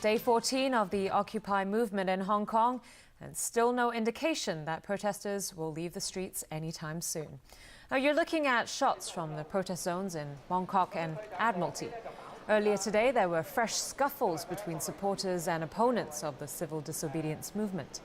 Day 14 of the Occupy movement in Hong Kong, and still no indication that protesters will leave the streets anytime soon. Now, you're looking at shots from the protest zones in Mong Kok and Admiralty. Earlier today, there were fresh scuffles between supporters and opponents of the civil disobedience movement.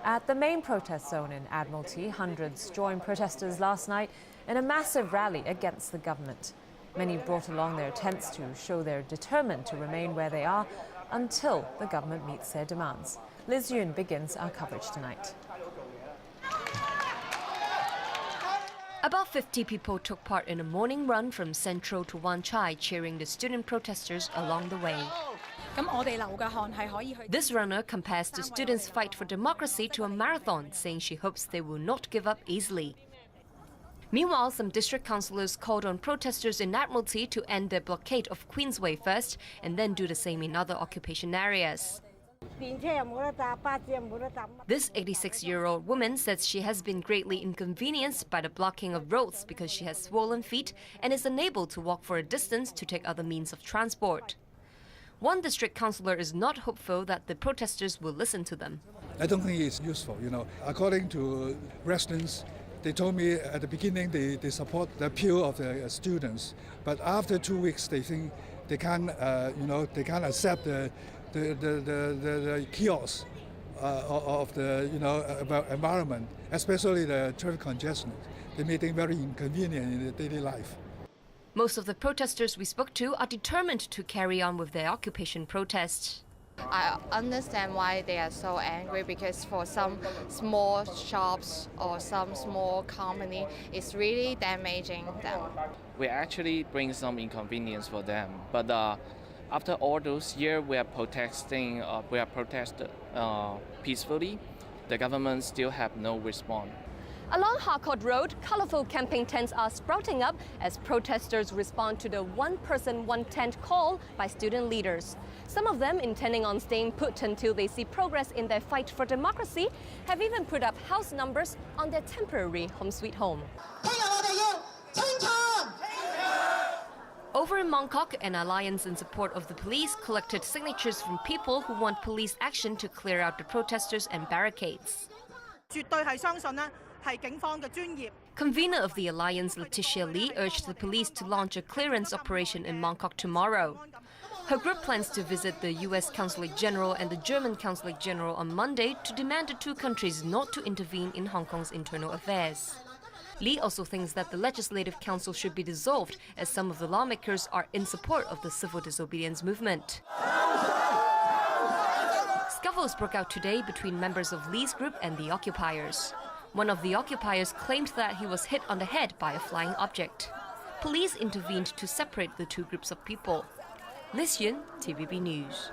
At the main protest zone in Admiralty, hundreds joined protesters last night in a massive rally against the government. Many brought along their tents to show they're determined to remain where they are until the government meets their demands. Liz Yun begins our coverage tonight. About 50 people took part in a morning run from Central to Wan Chai, cheering the student protesters along the way. This runner compares the students' fight for democracy to a marathon, saying she hopes they will not give up easily. Meanwhile, some district councillors called on protesters in Admiralty to end their blockade of Queensway first and then do the same in other occupation areas. This 86-year-old woman says she has been greatly inconvenienced by the blocking of roads because she has swollen feet and is unable to walk for a distance to take other means of transport. One district councillor is not hopeful that the protesters will listen to them. I don't think it's useful, According to residents, they told me at the beginning they support the appeal of the students, but after 2 weeks they think they can't, they can't accept the chaos of the about environment, especially the traffic congestion. They make it very inconvenient in their daily life. Most of the protesters we spoke to are determined to carry on with their occupation protests. I understand why they are so angry, because for some small shops or some small company, it's really damaging them. We actually bring some inconvenience for them, but after all those years we are protesting, peacefully. The government still have no response. Along Harcourt Road, colourful camping tents are sprouting up as protesters respond to the one-person, one-tent call by student leaders. Some of them, intending on staying put until they see progress in their fight for democracy, have even put up house numbers on their temporary home sweet home. Over in Mong Kok, an alliance in support of the police collected signatures from people who want police action to clear out the protesters and barricades. Convener of the alliance, Letitia Lee, urged the police to launch a clearance operation in Mong Kok tomorrow. Her group plans to visit the US Consulate General and the German Consulate General on Monday to demand the two countries not to intervene in Hong Kong's internal affairs. Lee also thinks that the Legislative Council should be dissolved, as some of the lawmakers are in support of the civil disobedience movement. Scuffles broke out today between members of Lee's group and the occupiers. One of the occupiers claimed that he was hit on the head by a flying object. Police intervened to separate the two groups of people. Liz Yun, TVB News.